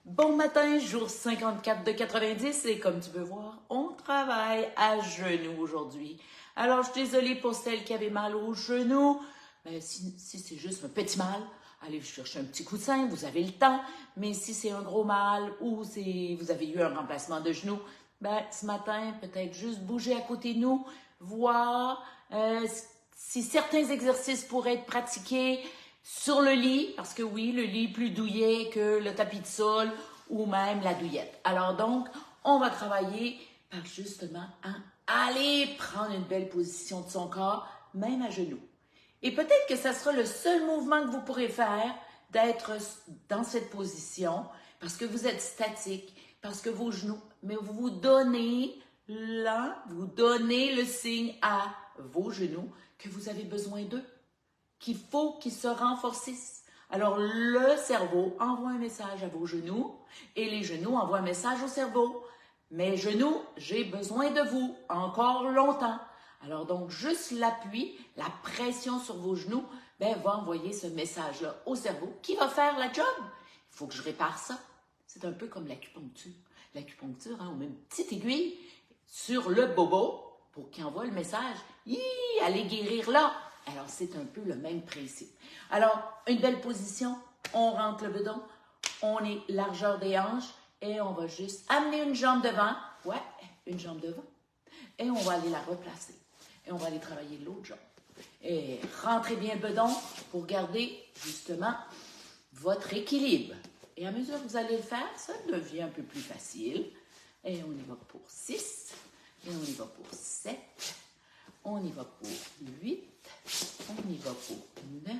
Bon matin, jour 54 de 90 et comme tu peux voir, on travaille à genoux aujourd'hui. Alors, je suis désolée pour celles qui avaient mal aux genoux. Mais si c'est juste un petit mal, allez chercher un petit coussin, vous avez le temps. Mais si c'est un gros mal ou vous avez eu un remplacement de genou, ce matin, peut-être juste bouger à côté de nous, voir si certains exercices pourraient être pratiqués sur le lit, parce que oui, le lit est plus douillet que le tapis de sol ou même la douillette. Alors donc, on va travailler par justement aller prendre une belle position de son corps, même à genoux. Et peut-être que ça sera le seul mouvement que vous pourrez faire d'être dans cette position parce que vous êtes statique, parce que vos genoux, mais vous donnez le signe à vos genoux que vous avez besoin d'eux, qu'il faut qu'ils se renforcissent. Alors, le cerveau envoie un message à vos genoux et les genoux envoient un message au cerveau. Mes genoux, j'ai besoin de vous encore longtemps. Alors donc, juste l'appui, la pression sur vos genoux, va envoyer ce message-là au cerveau qui va faire la job. Il faut que je répare ça. C'est un peu comme l'acupuncture. L'acupuncture, on met une petite aiguille sur le bobo pour qu'il envoie le message. Allez guérir là. Alors, c'est un peu le même principe. Alors, une belle position, on rentre le bedon, on est largeur des hanches et on va juste amener une jambe devant. Ouais, une jambe devant. Et on va aller la replacer. Et on va aller travailler l'autre jambe. Et rentrez bien le bedon pour garder justement votre équilibre. Et à mesure que vous allez le faire, ça devient un peu plus facile. Et on y va pour 6. Et on y va pour 7. On y va pour 8. On y va pour 9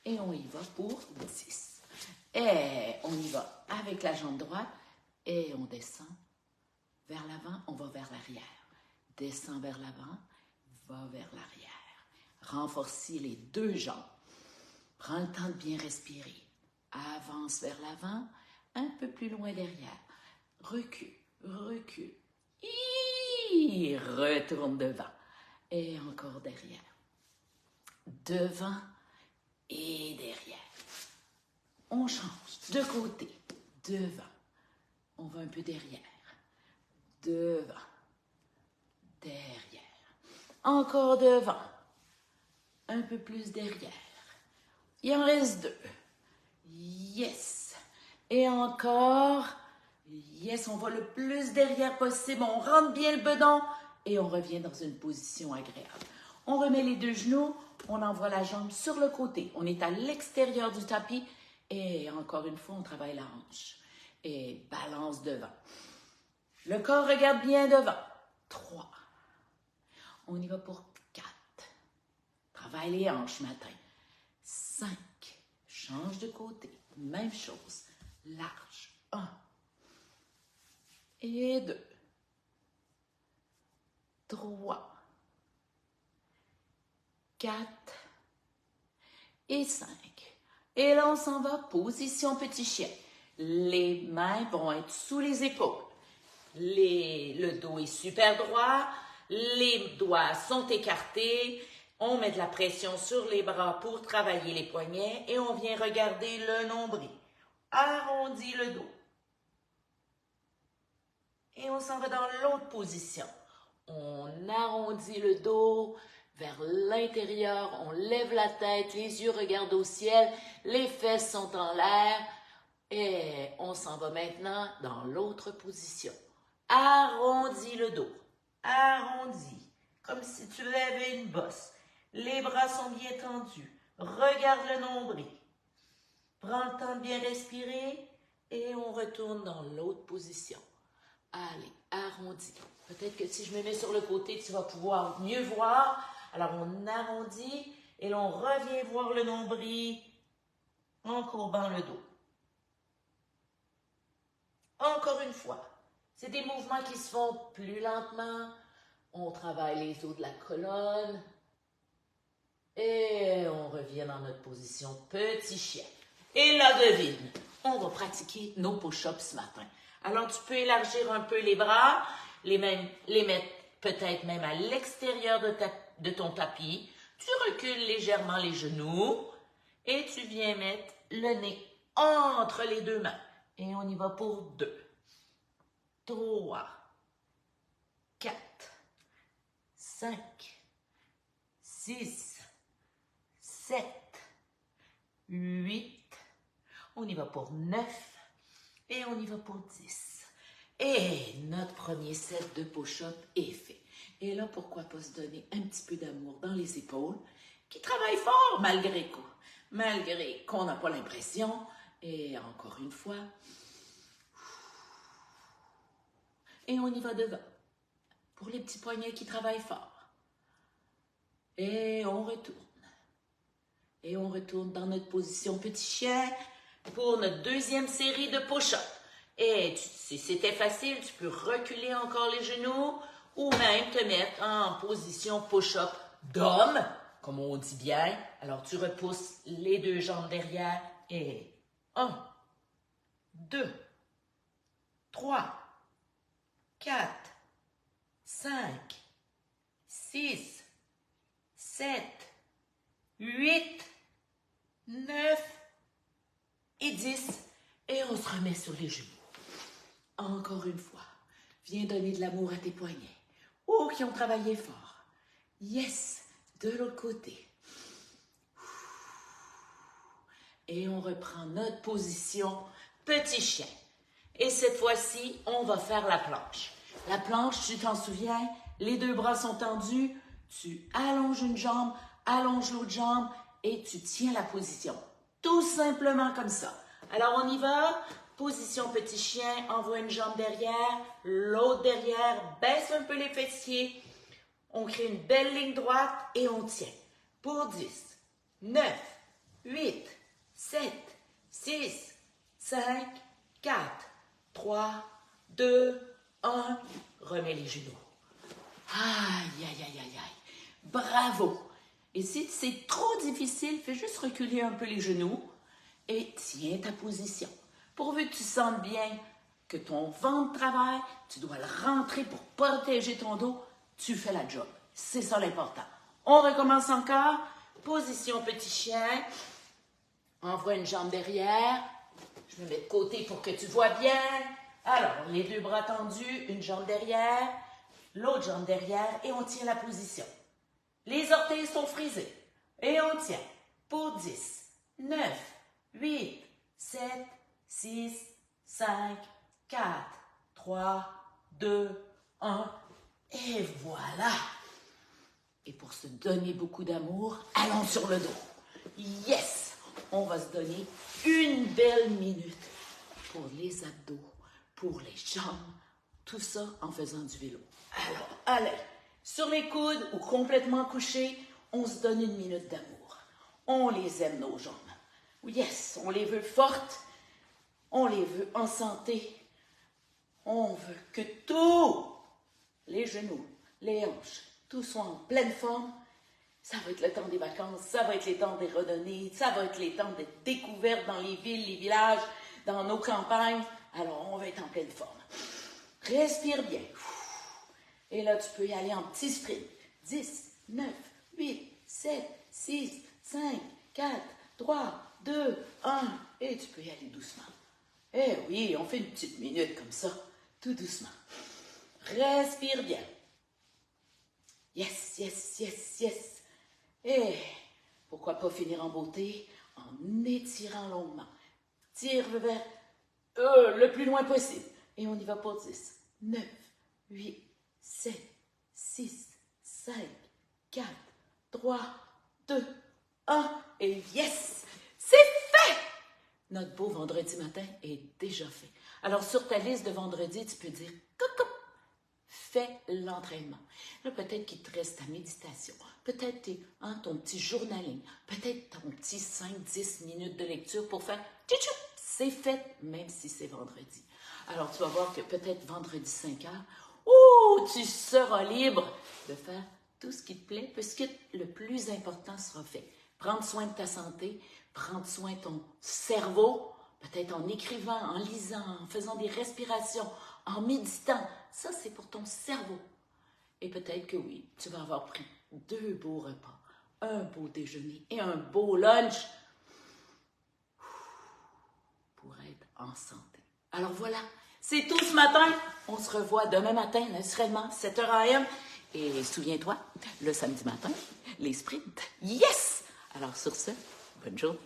et on y va pour 10. Et on y va avec la jambe droite et on descend vers l'avant, on va vers l'arrière. Descend vers l'avant, va vers l'arrière. Renforcez les deux jambes. Prends le temps de bien respirer. Avance vers l'avant, un peu plus loin derrière. Recule, recule. Retourne devant. Et encore derrière. Devant et derrière. On change de côté, devant. On va un peu derrière, devant, derrière. Encore devant, un peu plus derrière. Il en reste 2. Yes. Et encore. Yes, on va le plus derrière possible. On rentre bien le bedon et on revient dans une position agréable. On remet les deux genoux. On envoie la jambe sur le côté. On est à l'extérieur du tapis. Et encore une fois, on travaille la hanche. Et balance devant. Le corps regarde bien devant. 3. On y va pour 4. Travaille les hanches matin. 5. Change de côté. Même chose. Large. 1. Et 2. 3. 4 et 5. Et là, on s'en va, position petit chien. Les mains vont être sous les épaules. Le dos est super droit. Les doigts sont écartés. On met de la pression sur les bras pour travailler les poignets et on vient regarder le nombril. Arrondis le dos. Et on s'en va dans l'autre position. On arrondit le dos vers l'intérieur, on lève la tête, les yeux regardent au ciel, les fesses sont en l'air et on s'en va maintenant dans l'autre position. Arrondis le dos, arrondis, comme si tu lèvais une bosse. Les bras sont bien tendus, regarde le nombril. Prends le temps de bien respirer et on retourne dans l'autre position. Allez, arrondis. Peut-être que si je me mets sur le côté, tu vas pouvoir mieux voir. Alors, on arrondit et l'on revient voir le nombril en courbant le dos. Encore une fois, c'est des mouvements qui se font plus lentement. On travaille les os de la colonne et on revient dans notre position petit chien. Et là, devine, on va pratiquer nos push-ups ce matin. Alors, tu peux élargir un peu les bras, les mettre peut-être même à l'extérieur de ton tapis. Tu recules légèrement les genoux et tu viens mettre le nez entre les deux mains. Et on y va pour 2, 3, 4, 5, 6, 7, 8. On y va pour 9 et on y va pour 10. Et notre premier set de push-up est fait. Et là, pourquoi pas se donner un petit peu d'amour dans les épaules, qui travaillent fort malgré qu'on n'a pas l'impression. Et encore une fois, et on y va devant, pour les petits poignets qui travaillent fort. Et on retourne. Et on retourne dans notre position petit chien pour notre deuxième série de push-up. Et si c'était facile, tu peux reculer encore les genoux ou même te mettre en position push-up d'homme, comme on dit bien. Alors, tu repousses les 2 jambes derrière et 1, 2, 3, 4, 5, 6, 7, 8, 9 et 10. Et on se remet sur les genoux. Encore une fois, viens donner de l'amour à tes poignets. Oh, qui ont travaillé fort. Yes, de l'autre côté. Et on reprend notre position petit chien. Et cette fois-ci, on va faire la planche. La planche, tu t'en souviens, les 2 bras sont tendus, tu allonges une jambe, allonges l'autre jambe et tu tiens la position. Tout simplement comme ça. Alors, on y va. Position petit chien, envoie une jambe derrière, l'autre derrière, baisse un peu les fessiers. On crée une belle ligne droite et on tient. Pour 10, 9, 8, 7, 6, 5, 4, 3, 2, 1. Remets les genoux. Aïe, aïe, aïe, aïe, aïe. Bravo. Et si c'est trop difficile, fais juste reculer un peu les genoux et tiens ta position. Pourvu que tu sentes bien que ton ventre travaille, tu dois le rentrer pour protéger ton dos, tu fais la job. C'est ça l'important. On recommence encore. Position petit chien. Envoie une jambe derrière. Je me mets de côté pour que tu vois bien. Alors, les 2 bras tendus, une jambe derrière, l'autre jambe derrière et on tient la position. Les orteils sont frisés et on tient pour 10, 9, 8, 7, 6, 5, 4, 3, 2, 1 et voilà. Et pour se donner beaucoup d'amour, allons sur le dos. Yes! On va se donner une belle minute pour les abdos, pour les jambes, tout ça en faisant du vélo. Alors, allez, sur les coudes ou complètement couchés, on se donne une minute d'amour. On les aime, nos jambes. Yes, on les veut fortes, on les veut en santé. On veut que tous, les genoux, les hanches, tout soit en pleine forme. Ça va être le temps des vacances, ça va être les temps des randonnées, ça va être les temps des découvertes dans les villes, les villages, dans nos campagnes. Alors, on va être en pleine forme. Respire bien. Et là, tu peux y aller en petit sprint. 10, 9, 8, 7, 6, 5, 4, 3, 2, 1. Et tu peux y aller doucement. Eh oui, on fait une petite minute comme ça, tout doucement. Respire bien. Yes, yes, yes, yes. Et pourquoi pas finir en beauté en étirant longuement. Tire vers le plus loin possible. Et on y va pour 10, 9, 8, 7, 6, 5, 4, 3, 2, 1. Et yes! C'est fait! Notre beau vendredi matin est déjà fait. Alors, sur ta liste de vendredi, tu peux dire « Coucou! » Fais l'entraînement. Là, peut-être qu'il te reste ta méditation. Peut-être ton petit journaling. Peut-être ton petit 5-10 minutes de lecture pour faire « Tchou-tchou! » C'est fait, même si c'est vendredi. Alors, tu vas voir que peut-être vendredi 5 heures, tu seras libre de faire tout ce qui te plaît, puisque le plus important sera fait. Prendre soin de ta santé, prendre soin de ton cerveau, peut-être en écrivant, en lisant, en faisant des respirations, en méditant. Ça, c'est pour ton cerveau. Et peut-être que oui, tu vas avoir pris 2 beaux repas, un beau déjeuner et un beau lunch pour être en santé. Alors voilà, c'est tout ce matin. On se revoit demain matin, naturellement, 7h AM. Et souviens-toi, le samedi matin, les sprints. Yes! Alors sur ce, bonne journée.